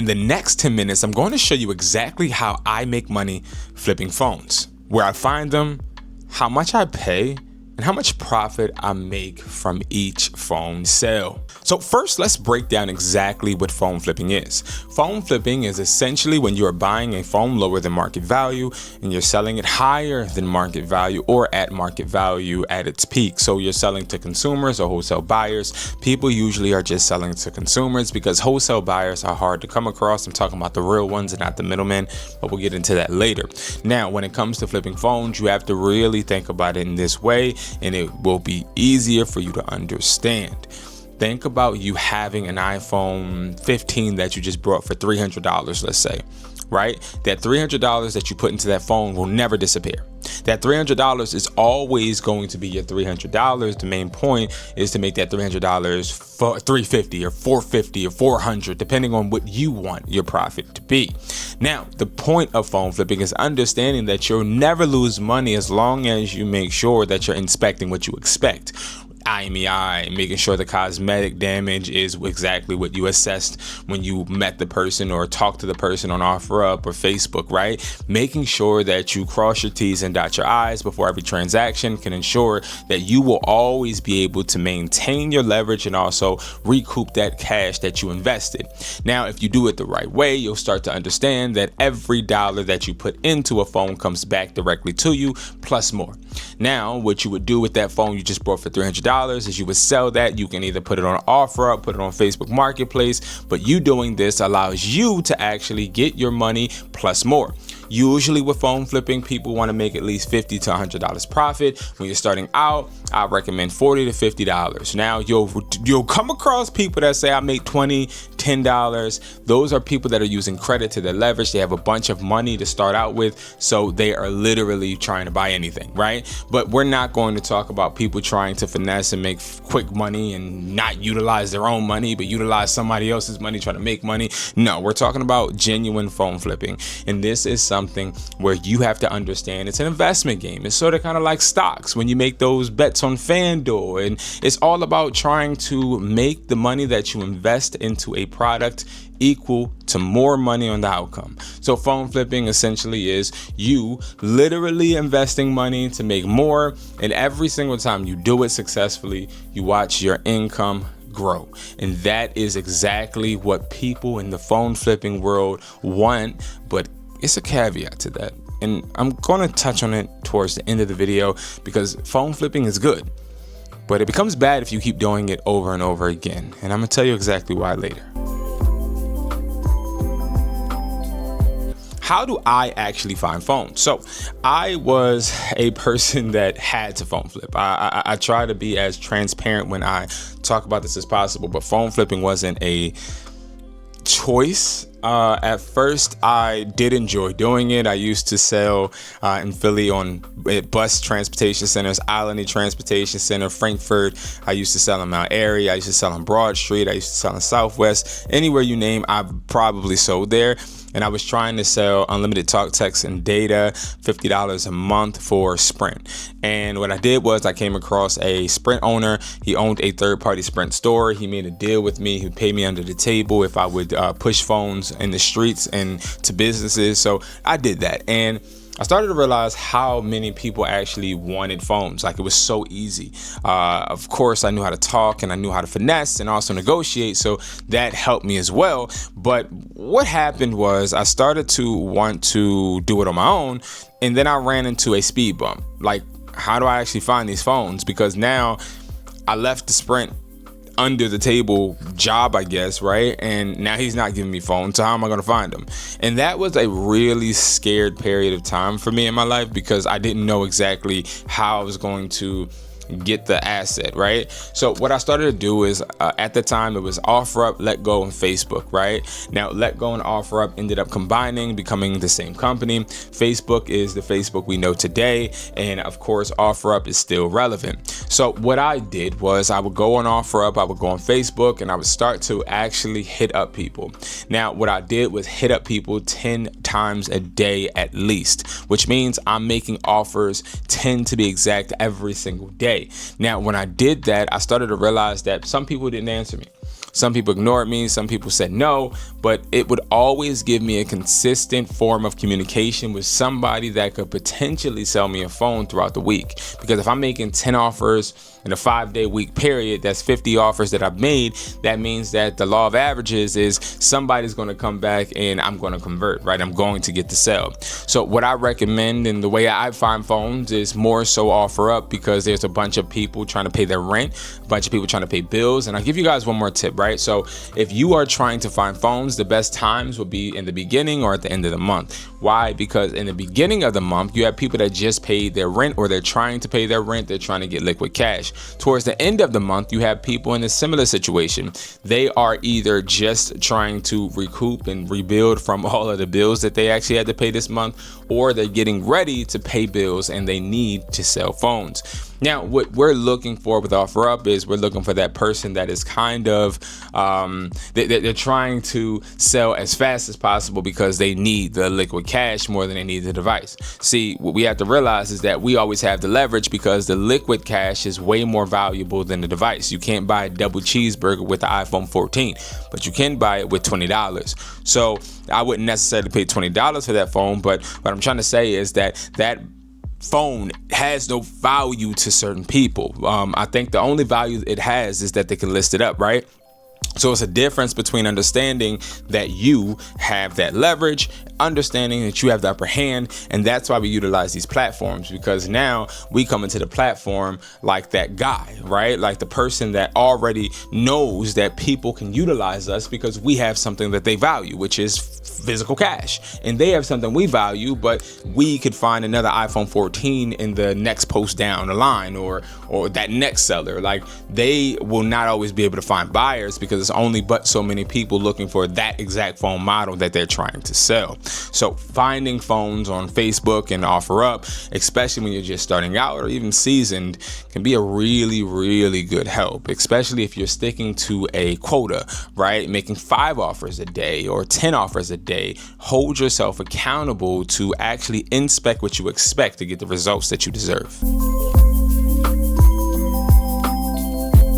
In the next 10 minutes, I'm going to show you exactly how I make money flipping phones, where I find them, how much I pay, and how much profit I make from each phone sale. So first, let's break down exactly what phone flipping is. Phone flipping is essentially when you are buying a phone lower than market value and you're selling it higher than market value or at market value at its peak. So you're selling to consumers or wholesale buyers. People usually are just selling to consumers because wholesale buyers are hard to come across. I'm talking about the real ones and not the middlemen, but we'll get into that later. Now, when it comes to flipping phones, you have to really think about it in this way, and it will be easier for you to understand. Think about you having an iPhone 15 that you just bought for $300, let's say, right? That $300 that you put into that phone will never disappear. That $300 is always going to be your $300. The main point is to make that $300 $350 or $450 or $400, depending on what you want your profit to be. Now, the point of phone flipping is understanding that you'll never lose money as long as you make sure that you're inspecting what you expect. IMEI, making sure the cosmetic damage is exactly what you assessed when you met the person or talked to the person on OfferUp or Facebook, right? Making sure that you cross your T's and dot your I's before every transaction can ensure that you will always be able to maintain your leverage and also recoup that cash that you invested. Now, if you do it the right way, you'll start to understand that every dollar that you put into a phone comes back directly to you, plus more. Now, what you would do with that phone you just bought for $300 is you would sell that. You can either put it on OfferUp, put it on Facebook Marketplace, but you doing this allows you to actually get your money plus more. Usually with phone flipping, people want to make at least $50 to $100 profit. When you're starting out, I recommend $40 to $50. Now you'll come across people that say I make $20, $10. Those are people that are using credit to their leverage. They have a bunch of money to start out with, so they are literally trying to buy anything, right? But we're not going to talk about people trying to finesse and make quick money and not utilize their own money, but utilize somebody else's money trying to make money. No, we're talking about genuine phone flipping. And this is something where you have to understand it's an investment game. It's sort of kind of like stocks when you make those bets on FanDuel, and it's all about trying to make the money that you invest into a product equal to more money on the outcome. So phone flipping essentially is you literally investing money to make more, and every single time you do it successfully, you watch your income grow. And that is exactly what people in the phone flipping world want, but it's a caveat to that. And I'm going to touch on it towards the end of the video because phone flipping is good, but it becomes bad if you keep doing it over and over again. And I'm going to tell you exactly why later. How do I actually find phones? So I was a person that had to phone flip. I try to be as transparent when I talk about this as possible, but phone flipping wasn't a choice. At first, I did enjoy doing it. I used to sell in Philly on bus transportation centers, Island Transportation Center, Frankfurt. I used to sell in Mount Airy. I used to sell on Broad Street. I used to sell in Southwest. Anywhere you name, I probably sold there. And I was trying to sell unlimited talk, text, and data, $50 a month for Sprint. And what I did was I came across a Sprint owner. He owned a third-party Sprint store. He made a deal with me. He paid me under the table if I would push phones in the streets and to businesses. So I did that. And I started to realize how many people actually wanted phones. Like, it was so easy. Of course, I knew how to talk and I knew how to finesse and also negotiate. So that helped me as well. But what happened was I started to want to do it on my own. And then I ran into a speed bump. Like, how do I actually find these phones? Because now I left the Sprint under the table job, I guess, right? And now he's not giving me phones, so how am I going to find them? And that was a really scared period of time for me in my life because I didn't know exactly how I was going to get the asset, right? So what I started to do is at the time it was OfferUp, LetGo, and Facebook, right? Now LetGo and OfferUp ended up combining, becoming the same company. Facebook is the Facebook we know today, and of course OfferUp is still relevant. So what I did was I would go on OfferUp, I would go on Facebook, and I would start to actually hit up people. Now what I did was hit up people 10 times a day at least, which means I'm making offers 10 to be exact every single day. Now, when I did that, I started to realize that some people didn't answer me. Some people ignored me, some people said no, but it would always give me a consistent form of communication with somebody that could potentially sell me a phone throughout the week. Because if I'm making 10 offers in a 5-day week period, that's 50 offers that I've made. That means that the law of averages is somebody's going to come back and I'm going to convert, right? I'm going to get the sale. So what I recommend and the way I find phones is more so offer up, because there's a bunch of people trying to pay their rent, a bunch of people trying to pay bills. And I'll give you guys one more tip, right? So if you are trying to find phones, the best times will be in the beginning or at the end of the month. Why? Because in the beginning of the month, you have people that just paid their rent or they're trying to pay their rent. They're trying to get liquid cash. Towards the end of the month, you have people in a similar situation. They are either just trying to recoup and rebuild from all of the bills that they actually had to pay this month, or they're getting ready to pay bills and they need to sell phones. Now, what we're looking for with OfferUp is we're looking for that person that is kind of, they're trying to sell as fast as possible because they need the liquid cash more than they need the device. See, what we have to realize is that we always have the leverage because the liquid cash is way more valuable than the device. You can't buy a double cheeseburger with the iPhone 14, but you can buy it with $20. So I wouldn't necessarily pay $20 for that phone, but what I'm trying to say is that phone has no value to certain people. I think the only value it has is that they can list it up, right? So it's a difference between understanding that you have that leverage, understanding that you have the upper hand, and that's why we utilize these platforms, because now we come into the platform like that guy, right? Like the person that already knows that people can utilize us because we have something that they value, which is physical cash, and they have something we value, but we could find another iPhone 14 in the next post down the line, or that next seller. Like, they will not always be able to find buyers because it's only but so many people looking for that exact phone model that they're trying to sell. So finding phones on Facebook and OfferUp, especially when you're just starting out or even seasoned, can be a really, really good help, especially if you're sticking to a quota, right? Making 5 offers a day or 10 offers a day. Hold yourself accountable to actually inspect what you expect to get the results that you deserve.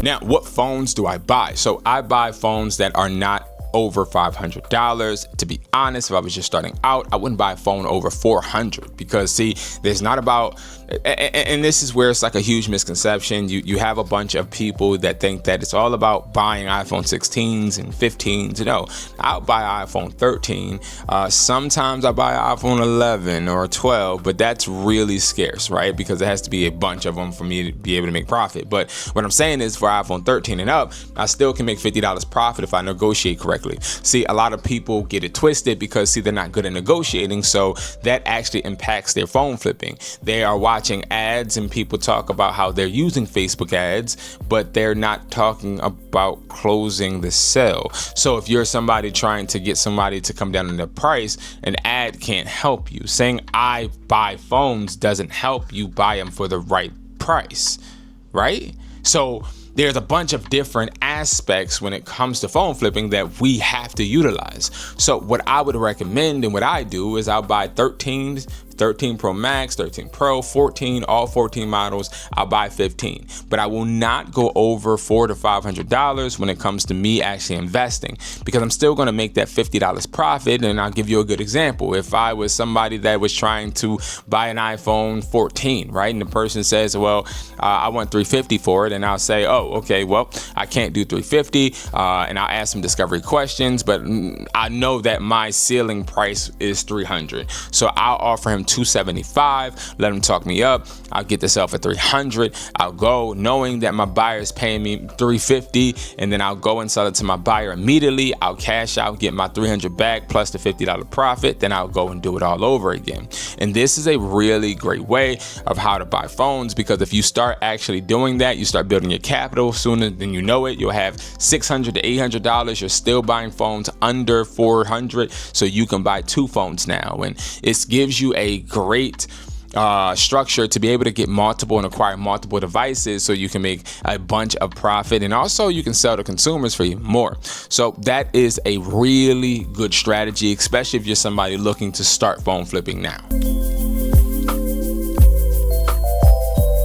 Now, what phones do I buy? So I buy phones that are not over $500. To be honest, if I was just starting out, I wouldn't buy a phone over $400 because, see, there's not about, and this is where it's like a huge misconception. You have a bunch of people that think that it's all about buying iPhone 16s and 15s. No, I'll buy iPhone 13. Sometimes I buy iPhone 11 or 12, but that's really scarce, right? Because it has to be a bunch of them for me to be able to make profit. But what I'm saying is, for iPhone 13 and up, I still can make $50 profit if I negotiate correctly. See, a lot of people get it twisted because, see, they're not good at negotiating, so that actually impacts their phone flipping. They are watching ads and people talk about how they're using Facebook ads, but they're not talking about closing the sale. So if you're somebody trying to get somebody to come down on their price, an ad can't help you. Saying I buy phones doesn't help you buy them for the right price, right? So there's a bunch of different aspects when it comes to phone flipping that we have to utilize. So what I would recommend and what I do is I'll buy 13 Pro Max, 13 Pro, 14, all 14 models. I'll buy 15, but I will not go over $400 to $500 when it comes to me actually investing, because I'm still going to make that $50 profit. And I'll give you a good example. If I was somebody that was trying to buy an iPhone 14, right, and the person says, well, I want $350 for it, and I'll say, oh, okay, well, I can't do $350, and I'll ask some discovery questions, but I know that my ceiling price is $300, so I'll offer him $275, let him talk me up. I'll get this out for $300. I'll go knowing that my buyer is paying me $350, and then I'll go and sell it to my buyer immediately. I'll cash out, get my $300 back plus the $50 profit. Then I'll go and do it all over again. And this is a really great way of how to buy phones, because if you start actually doing that, you start building your capital. Sooner than you know it, you'll have $600 to $800. You're still buying phones under $400, so you can buy 2 phones now, and it gives you a great structure to be able to get multiple and acquire multiple devices, so you can make a bunch of profit, and also you can sell to consumers for even more. So that is a really good strategy, especially if you're somebody looking to start phone flipping now.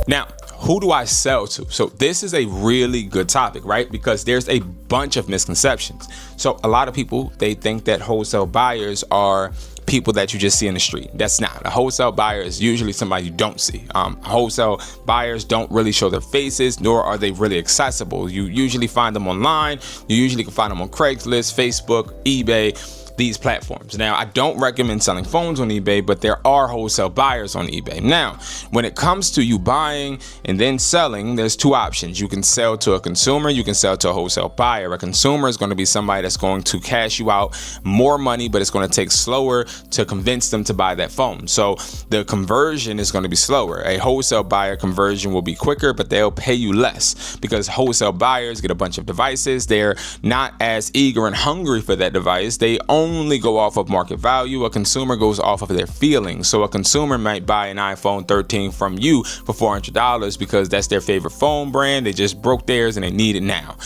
Now, who do I sell to? So this is a really good topic, right? Because there's a bunch of misconceptions. So a lot of people, they think that wholesale buyers are people that you just see in the street. That's not. A wholesale buyer is usually somebody you don't see. Wholesale buyers don't really show their faces, nor are they really accessible. You usually find them online. You usually can find them on Craigslist, Facebook, eBay, these platforms. Now, I don't recommend selling phones on eBay, but there are wholesale buyers on eBay. Now, when it comes to you buying and then selling, there's two options. You can sell to a consumer, you can sell to a wholesale buyer. A consumer is going to be somebody that's going to cash you out more money, but it's going to take slower to convince them to buy that phone. So the conversion is going to be slower. A wholesale buyer conversion will be quicker, but they'll pay you less because wholesale buyers get a bunch of devices. They're not as eager and hungry for that device. They only go off of market value. A consumer goes off of their feelings. So a consumer might buy an iPhone 13 from you for $400 because that's their favorite phone brand. They just broke theirs and they need it now.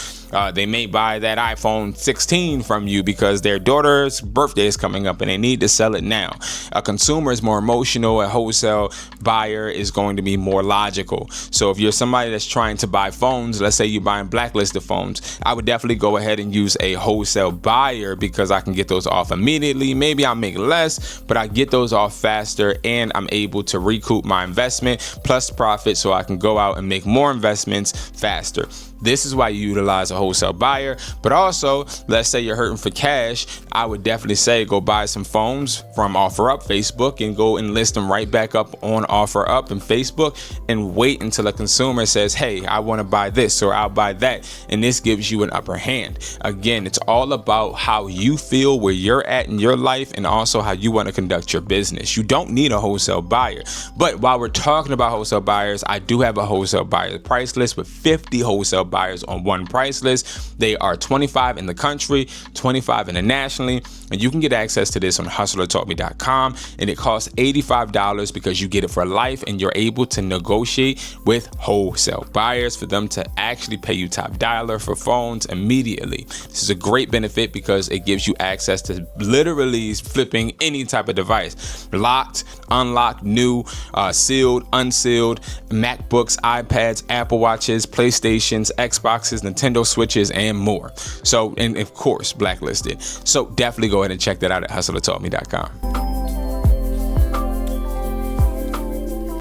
They may buy that iPhone 16 from you because their daughter's birthday is coming up and they need to sell it now. A consumer is more emotional. A wholesale buyer is going to be more logical. So if you're somebody that's trying to buy phones, let's say you're buying blacklisted phones, I would definitely go ahead and use a wholesale buyer because I can get those off immediately. Maybe I'll make less, but I get those off faster and I'm able to recoup my investment plus profit so I can go out and make more investments faster. This is why you utilize a wholesale buyer. But also, let's say you're hurting for cash, I would definitely say go buy some phones from OfferUp Facebook and go and list them right back up on OfferUp and Facebook and wait until a consumer says, hey, I want to buy this or I'll buy that. And this gives you an upper hand. Again, it's all about how you feel, where you're at in your life, and also how you want to conduct your business. You don't need a wholesale buyer. But while we're talking about wholesale buyers, I do have a wholesale buyer price list with 50 wholesale buyers on one price list. They are 25 in the country, 25 internationally, and you can get access to this on hustlertalkme.com, and it costs $85 because you get it for life and you're able to negotiate with wholesale buyers for them to actually pay you top dollar for phones immediately. This is a great benefit because it gives you access to literally flipping any type of device, locked, unlocked, new, sealed, unsealed, MacBooks, iPads, Apple Watches, PlayStations, Xboxes, Nintendo Switches, and more. So, and of course, blacklisted. So definitely go ahead and check that out at hustlertalkme.com.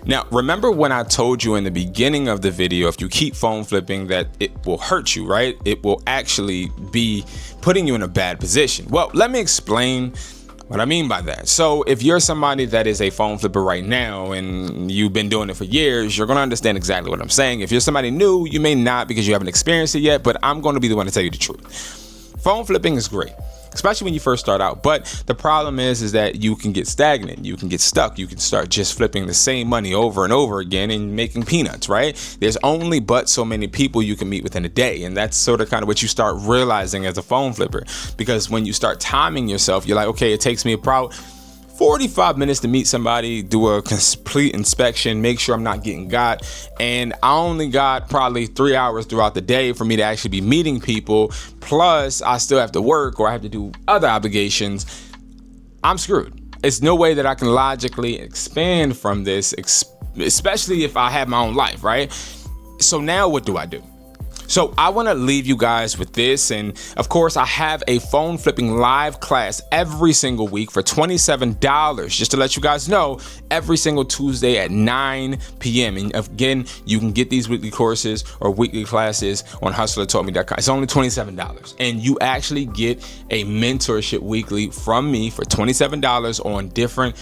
Now, remember when I told you in the beginning of the video, if you keep phone flipping, that it will hurt you, right? It will actually be putting you in a bad position. Well, let me explain what I mean by that. So if you're somebody that is a phone flipper right now and you've been doing it for years, you're going to understand exactly what I'm saying. If you're somebody new, you may not because you haven't experienced it yet, but I'm going to be the one to tell you the truth. Phone flipping is great, especially when you first start out. But the problem is that you can get stagnant. You can get stuck. You can start just flipping the same money over and over again and making peanuts, right? There's only but so many people you can meet within a day. And that's sort of kind of what you start realizing as a phone flipper. Because when you start timing yourself, you're like, okay, it takes me about 45 minutes to meet somebody, do a complete inspection, make sure I'm not getting got. And I only got probably 3 hours throughout the day for me to actually be meeting people. Plus, I still have to work or I have to do other obligations. I'm screwed. It's no way that I can logically expand from this, especially if I have my own life, right? So now what do I do? So I want to leave you guys with this. And of course, I have a phone flipping live class every single week for $27. Just to let you guys know, every single Tuesday at 9 p.m. And again, you can get these weekly courses or weekly classes on hustlertalkme.com. It's only $27. And you actually get a mentorship weekly from me for $27 on different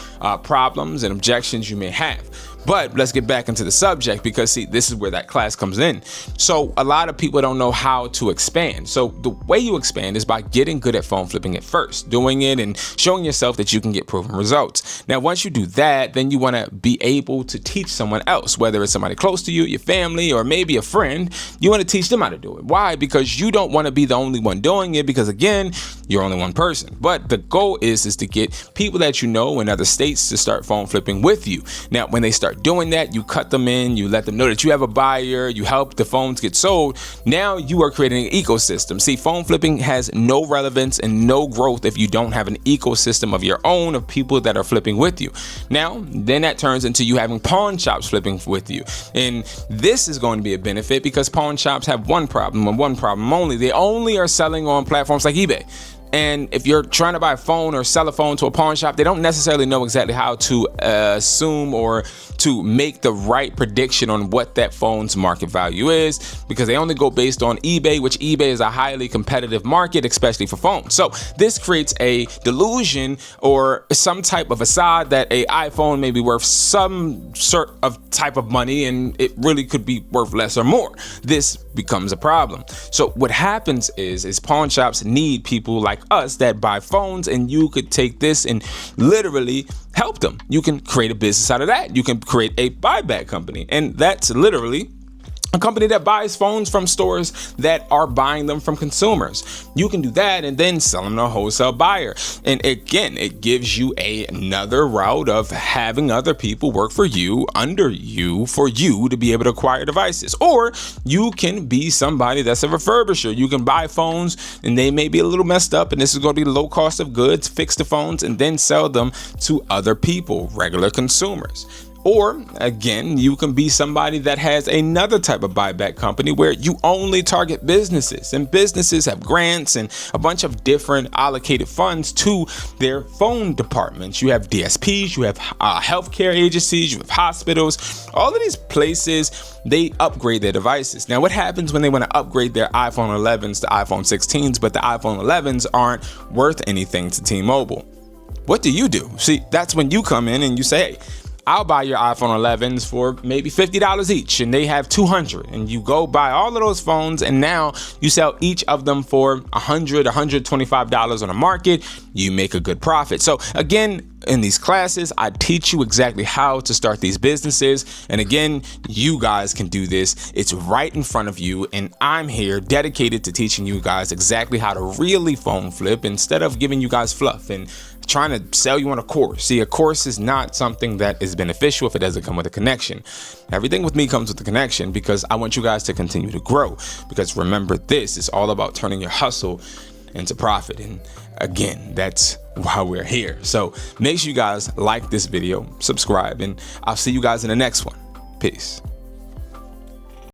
problems and objections you may have. But let's get back into the subject because, see, this is where that class comes in. So a lot of people don't know how to expand. So the way you expand is by getting good at phone flipping at first, doing it and showing yourself that you can get proven results. Now, once you do that, then you want to be able to teach someone else, whether it's somebody close to you, your family, or maybe a friend. You want to teach them how to do it. Why? Because you don't want to be the only one doing it because, again, you're only one person. But the goal is to get people that you know in other states to start phone flipping with you. Now, when they start start doing that, you cut them in, you let them know that you have a buyer, you help the phones get sold. Now you are creating an ecosystem. See, phone flipping has no relevance and no growth if you don't have an ecosystem of your own of people that are flipping with you. Now, then that turns into you having pawn shops flipping with you. And this is going to be a benefit because pawn shops have one problem and one problem only. They only are selling on platforms like eBay. And if you're trying to buy a phone or sell a phone to a pawn shop, they don't necessarily know exactly how to assume or to make the right prediction on what that phone's market value is, because they only go based on eBay, which eBay is a highly competitive market, especially for phones. So this creates a delusion or some type of facade that a iPhone may be worth some sort of type of money and it really could be worth less or more. This becomes a problem. So what happens is pawn shops need people like us that buy phones, and you could take this and literally help them. You can create a business out of that. You can create a buyback company, and that's literally a company that buys phones from stores that are buying them from consumers. You can do that and then sell them to a wholesale buyer. And again, it gives you another route of having other people work for you, under you, for you to be able to acquire devices. Or you can be somebody that's a refurbisher. You can buy phones and they may be a little messed up, and this is going to be low cost of goods, fix the phones, and then sell them to other people, regular consumers. Or again, you can be somebody that has another type of buyback company where you only target businesses, and businesses have grants and a bunch of different allocated funds to their phone departments. You have DSPs, you have healthcare agencies, you have hospitals. All of these places, they upgrade their devices. Now, what happens when they want to upgrade their iPhone 11s to iPhone 16s, but the iPhone 11s aren't worth anything to T-Mobile? What do? See, that's when you come in and you say, hey, I'll buy your iPhone 11s for maybe $50 each, and they have 200, and you go buy all of those phones, and now you sell each of them for $100, $125 on the market. You make a good profit. So again, in these classes, I teach you exactly how to start these businesses. And again, you guys can do this. It's right in front of you. And I'm here dedicated to teaching you guys exactly how to really phone flip instead of giving you guys fluff and trying to sell you on a course. See, a course is not something that is beneficial if it doesn't come with a connection. Everything with me comes with a connection because I want you guys to continue to grow. Because remember, this is all about turning your hustle into profit. And again, that's why we're here. So make sure you guys like this video, subscribe, and I'll see you guys in the next one. Peace.